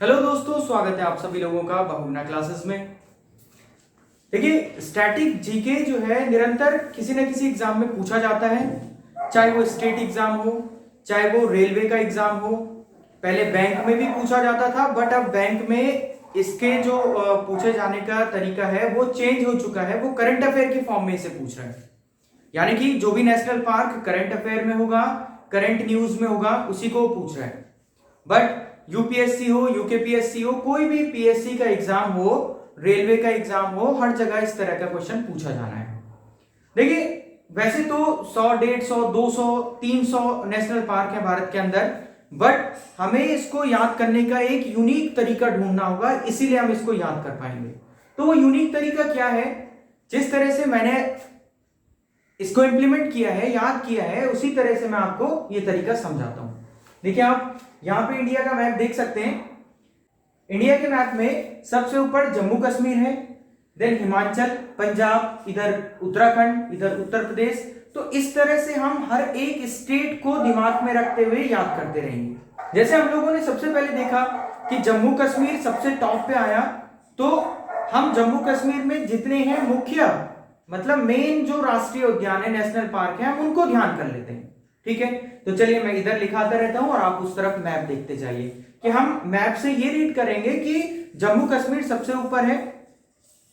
Hello दोस्तों, स्वागत है आप सभी लोगों का बहुगुणा क्लासेस में। देखिए, स्टैटिक जीके जो है निरंतर किसी न किसी एग्जाम में पूछा जाता है, चाहे वो स्टेट एग्जाम हो, चाहे वो रेलवे का एग्जाम हो। पहले बैंक में भी पूछा जाता था, बट अब बैंक में इसके जो पूछे जाने का तरीका है वो चेंज हो चुका है। वो करंट अफेयर की फॉर्म में इसे पूछ रहा है, यानी कि जो भी नेशनल पार्क करंट अफेयर में होगा, करंट न्यूज में होगा, उसी को पूछ रहा है। बट यूपीएससी हो, यूकेपीएससी हो, कोई भी पीएससी का एग्जाम हो, रेलवे का एग्जाम हो, हर जगह इस तरह का क्वेश्चन पूछा जाना है। देखिए, वैसे तो 100, 150, 200, 300 नेशनल पार्क है भारत के अंदर, बट हमें इसको याद करने का एक यूनिक तरीका ढूंढना होगा, इसीलिए हम इसको याद कर पाएंगे। तो वो यूनिक तरीका क्या है? जिस तरह से मैंने इसको इंप्लीमेंट किया है, याद किया है, उसी तरह से मैं आपको ये तरीका समझाता हूं। देखिए, आप यहां पे इंडिया का मैप देख सकते हैं। इंडिया के मैप में सबसे ऊपर जम्मू कश्मीर है, देन हिमाचल, पंजाब, इधर उत्तराखंड, इधर उत्तर प्रदेश। तो इस तरह से हम हर एक स्टेट को दिमाग में रखते हुए याद करते रहेंगे। जैसे हम लोगों ने सबसे पहले देखा कि जम्मू कश्मीर सबसे टॉप पे आया, तो हम जम्मू कश्मीर में जितने हैं मुख्य, मतलब मेन जो राष्ट्रीय उद्यान है, नेशनल पार्क है, हम उनको ध्यान कर लेते हैं। ठीक है, तो चलिए मैं इधर लिखाता रहता हूं और आप उस तरफ मैप देखते जाइए कि हम मैप से ये रीड करेंगे कि जम्मू कश्मीर सबसे ऊपर है।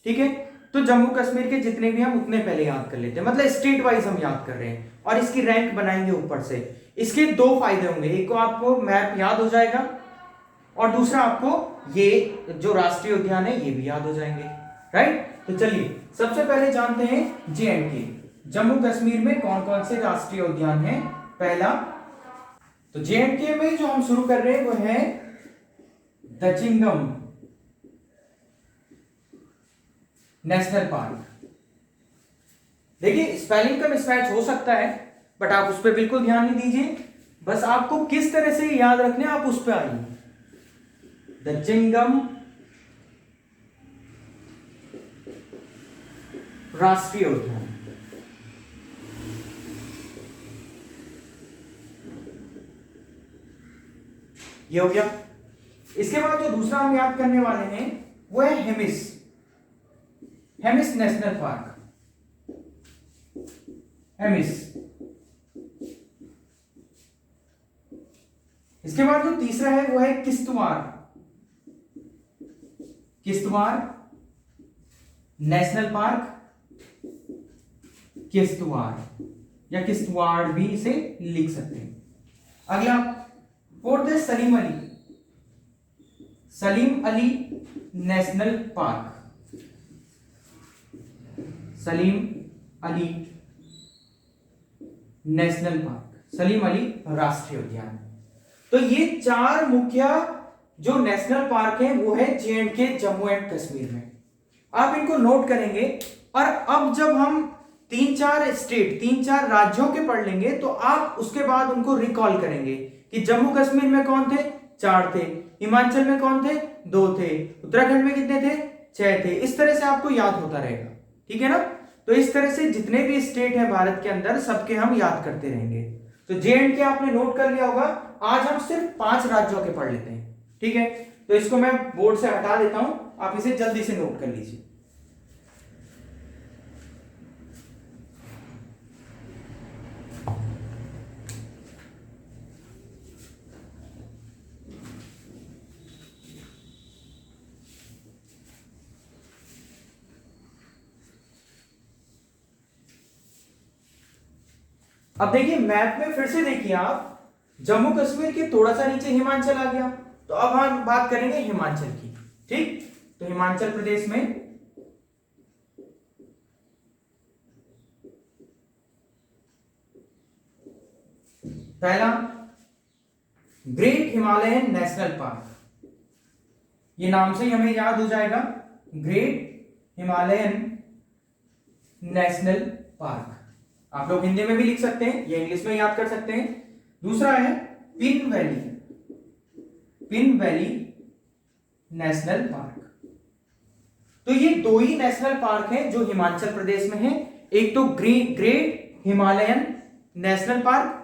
ठीक है, तो जम्मू कश्मीर के जितने भी हम उतने पहले याद कर लेते हैं, मतलब स्टेट वाइज हम याद कर रहे हैं और इसकी रैंक बनाएंगे ऊपर से। इसके दो फायदे होंगे, एक को आपको मैप याद हो जाएगा और दूसरा आपको ये जो राष्ट्रीय उद्यान है ये भी याद हो जाएंगे। राइट, तो चलिए सबसे पहले जानते हैं जेएंडके, जम्मू कश्मीर में कौन कौन से राष्ट्रीय उद्यान है। पहला, तो जेएंडके में जो हम शुरू कर रहे हैं वो है दचिंगम नेशनल पार्क। देखिए, स्पेलिंग का मिसमैच हो सकता है, बट आप उस पर बिल्कुल ध्यान नहीं दीजिए, बस आपको किस तरह से याद रखने आप उस पर आइए। दचिंगम राष्ट्रीय उद्यान, ये हो गया। इसके बाद जो दूसरा हम याद करने वाले हैं वो है हेमिस, हेमिस नेशनल पार्क, हेमिस। इसके बाद जो तीसरा है वो है किश्तवाड़, किश्तवाड़ नेशनल पार्क, किश्तवाड़ या किश्तवाड़ भी इसे लिख सकते हैं। अगला फोर्थ है Salim Ali, Salim Ali national park, Salim Ali national park, Salim Ali राष्ट्रीय उद्यान। तो ये चार मुख्य जो नेशनल पार्क है वो है जेएंडके, जम्मू एंड कश्मीर में। आप इनको नोट करेंगे और अब जब हम 3-4 स्टेट, 3-4 राज्यों के पढ़ लेंगे तो आप उसके बाद उनको रिकॉल करेंगे कि जम्मू कश्मीर में कौन थे, 4 थे, हिमाचल में कौन थे, 2 थे, उत्तराखंड में कितने थे, 6 थे। इस तरह से आपको याद होता रहेगा। ठीक है ना? तो इस तरह से जितने भी स्टेट हैं भारत के अंदर सबके हम याद करते रहेंगे। तो जेएंडके आपने नोट कर लिया होगा। आज हम सिर्फ 5 राज्यों के पढ़ लेते हैं। ठीक है, तो इसको मैं बोर्ड से हटा देता हूं, आप इसे जल्दी से नोट कर लीजिए। अब देखिए, मैप में फिर से देखिए आप, जम्मू कश्मीर के थोड़ा सा नीचे हिमाचल आ गया, तो अब हम बात करेंगे हिमाचल की। ठीक, तो हिमाचल प्रदेश में पहला ग्रेट हिमालयन नेशनल पार्क, ये नाम से ही हमें याद हो जाएगा, ग्रेट हिमालयन नेशनल पार्क। आप लोग हिंदी में भी लिख सकते हैं या इंग्लिश में याद कर सकते हैं। दूसरा है pin valley, pin valley national park. तो ये 2 ही नेशनल पार्क हैं जो हिमाचल प्रदेश में है। एक तो ग्रेट हिमालयन नेशनल पार्क,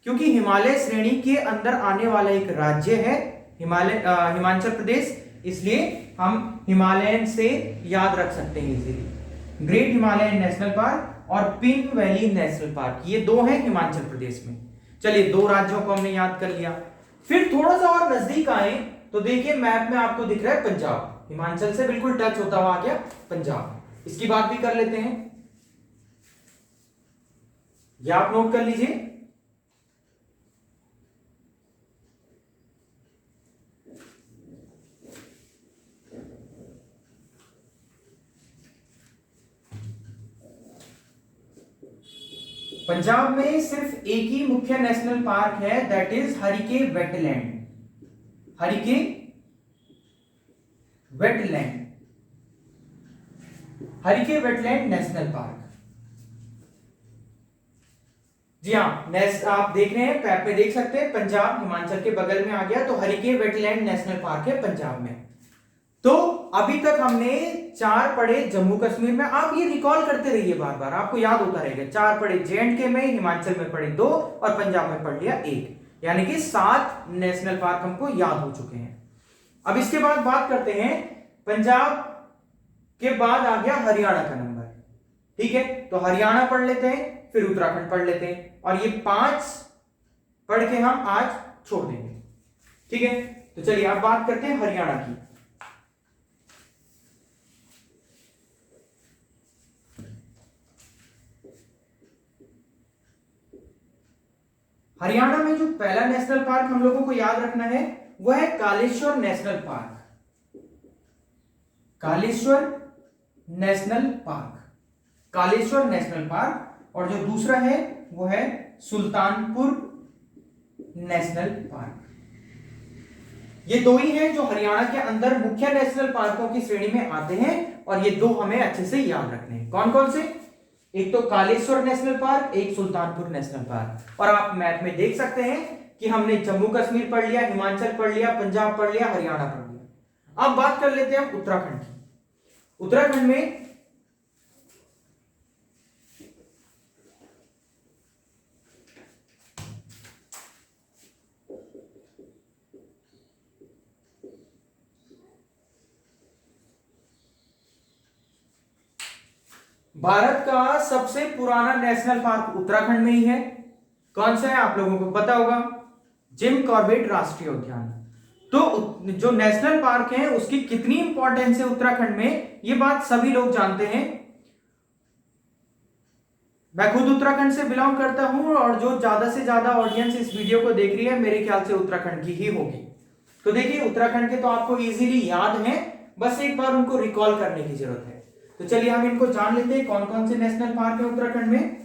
क्योंकि हिमालय श्रेणी के अंदर आने वाला एक राज्य है हिमाचल प्रदेश, इसलिए हम हिमालयन से याद रख सकते हैं easily. Great Himalayan national park और पिन वैली नेशनल पार्क, ये दो हैं हिमाचल प्रदेश में। चलिए, दो राज्यों को हमने याद कर लिया। फिर थोड़ा सा और नजदीक आए तो देखिए मैप में आपको दिख रहा है पंजाब, हिमाचल से बिल्कुल टच होता हुआ आ गया पंजाब, इसकी बात भी कर लेते हैं। यह आप नोट कर लीजिए। पंजाब में सिर्फ एक ही मुख्य नेशनल पार्क है, that is Harike wetland. Harike wetland, Harike wetland national park. जी हाँ, आप देख रहे हैं मैप में, देख सकते हैं पंजाब हिमाचल के बगल में आ गया, तो हरिके वेटलैंड नेशनल पार्क है पंजाब में। तो अभी तक हमने 4 पढ़े जम्मू कश्मीर में, आप ये रिकॉल करते रहिए बार बार, आपको याद होता रहेगा। 4 पढ़े J&K में, हिमाचल में पढ़े 2 और पंजाब में पढ़ लिया 1, यानी कि 7 नेशनल पार्क हमको याद हो चुके हैं। अब इसके बाद बात करते हैं, पंजाब के बाद आ गया हरियाणा का नंबर, ठीक है, तो हरियाणा पढ़ लेते हैं, फिर उत्तराखंड पढ़ लेते हैं, और ये 5 पढ़ के हम आज छोड़ देंगे, ठीक है। तो चलिए अब बात करते हैं हरियाणा की। हरियाणा में जो पहला नेशनल पार्क हम लोगों को याद रखना है वह है Kaleshwar national park. Kaleshwar national park, Kaleshwar national park, और जो दूसरा है वो है सुल्तानपुर नेशनल पार्क। ये दो ही हैं जो हरियाणा के अंदर मुख्य नेशनल पार्कों की श्रेणी में आते हैं, और ये दो हमें अच्छे से याद रखने हैं। कौन कौन से? एक तो कालेश्वर नेशनल पार्क, एक सुल्तानपुर नेशनल पार्क। और आप मैप में देख सकते हैं कि हमने जम्मू कश्मीर पढ़ लिया, हिमाचल पढ़ लिया, पंजाब पढ़ लिया, हरियाणा पढ़ लिया। अब बात कर लेते हैं उत्तराखंड की। उत्तराखंड में भारत का सबसे पुराना नेशनल पार्क उत्तराखंड में ही है। कौन सा है आप लोगों को पता होगा? जिम कॉर्बेट राष्ट्रीय उद्यान। तो जो नेशनल पार्क है उसकी कितनी इंपॉर्टेंस है उत्तराखंड में, ये बात सभी लोग जानते हैं। मैं खुद उत्तराखंड से बिलोंग करता हूं, और जो ज्यादा से ज्यादा ऑडियंस इस वीडियो को देख रही है मेरे ख्याल से उत्तराखंड की ही होगी। तो देखिए, उत्तराखंड के तो आपको इजीली याद है, बस एक बार उनको रिकॉल करने की जरूरत है। तो चलिए हम इनको जान लेते हैं, कौन कौन से नेशनल पार्क है उत्तराखंड में।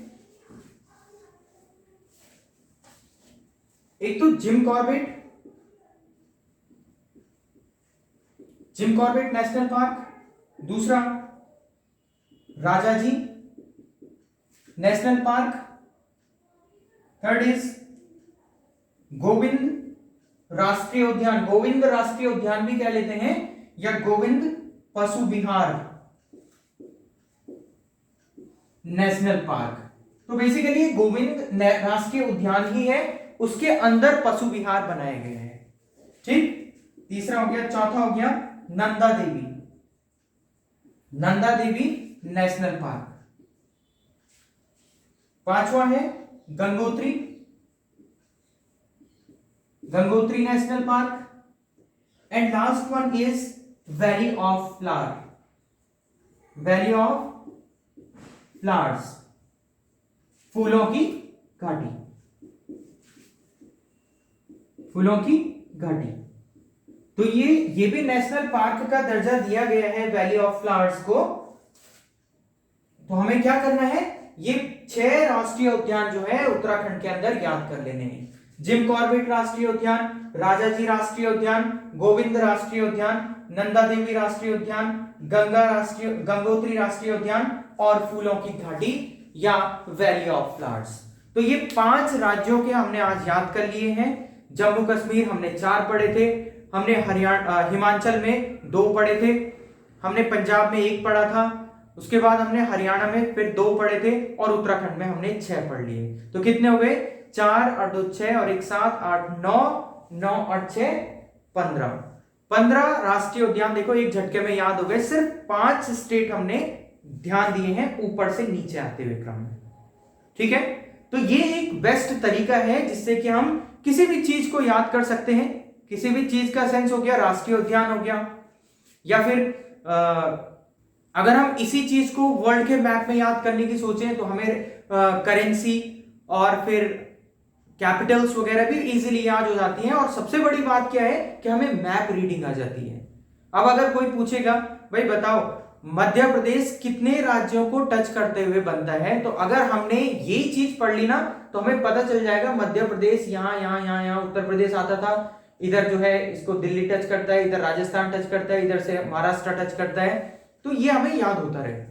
एक तो जिम कॉर्बेट नेशनल पार्क, दूसरा Rajaji national park, third is Govind राष्ट्रीय उद्यान। गोविंद राष्ट्रीय उद्यान भी कह लेते हैं, या गोविंद पशु विहार नेशनल पार्क। तो बेसिकली गोविंद राष्ट्रीय उद्यान ही है, उसके अंदर पशु विहार बनाए गए हैं, ठीक। तीसरा हो गया, चौथा हो गया नंदा देवी नेशनल पार्क। पांचवा है Gangotri national park, and last one is valley of flowers, फूलों की घाटी। तो ये भी नेशनल पार्क का दर्जा दिया गया है वैली ऑफ फ्लावर्स को। तो हमें क्या करना है, ये 6 राष्ट्रीय उद्यान जो है उत्तराखंड के अंदर याद कर लेने हैं। जिम कॉर्बेट राष्ट्रीय उद्यान, राजाजी राष्ट्रीय उद्यान, गोविंद राष्ट्रीय उद्यान, नंदा देवी राष्ट्रीय उद्यान, गंगोत्री राष्ट्रीय उद्यान, और फूलों की घाटी या वैली ऑफ फ्लावर्स। तो ये 5 राज्यों के हमने आज याद कर लिए हैं। जम्मू कश्मीर हमने 4 पढ़े थे, हमने हिमाचल में 2 पढ़े थे, हमने पंजाब में 1 पढ़ा था, उसके बाद हमने हरियाणा में फिर 2 पढ़े थे, और उत्तराखंड में हमने 6 पढ़ लिए। तो कितने हो गए? 4 और 2 6 और 1 7 8 9 9 और 6 15 राष्ट्रीय उद्यान देखो एक झटके में याद हो गए। सिर्फ 5 स्टेट हमने ध्यान दिए हैं ऊपर से नीचे आते हुए क्रम में। ठीक है, तो ये एक बेस्ट तरीका है जिससे कि हम किसी भी चीज को याद कर सकते हैं। किसी भी चीज का सेंस हो गया, राष्ट्रीय उद्यान हो गया, या फिर अगर हम इसी चीज को वर्ल्ड के मैप में याद करने की सोचें तो हमें करेंसी और फिर कैपिटल्स वगैरह भी इजीली याद हो जाती हैं। और सबसे बड़ी बात क्या है कि हमें मैप रीडिंग आ जाती है। अब अगर कोई पूछेगा भाई बताओ मध्य प्रदेश कितने राज्यों को टच करते हुए बनता है, तो अगर हमने यही चीज पढ़ ली ना तो हमें पता चल जाएगा मध्य प्रदेश यहाँ यहाँ यहाँ यहाँ उत्तर प्रदेश आता था, इधर जो है इसको दिल्ली टच करता है, इधर राजस्थान टच करता है, इधर से महाराष्ट्र टच करता है। तो ये हमें याद होता रहेगा।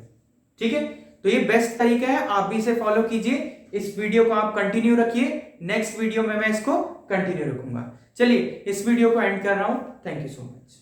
ठीक है, तो ये बेस्ट तरीका है, आप भी इसे फॉलो कीजिए। इस वीडियो को आप कंटिन्यू रखिए, नेक्स्ट वीडियो में मैं इसको कंटिन्यू रखूंगा। चलिए इस वीडियो को एंड कर रहा हूं। Thank you so much.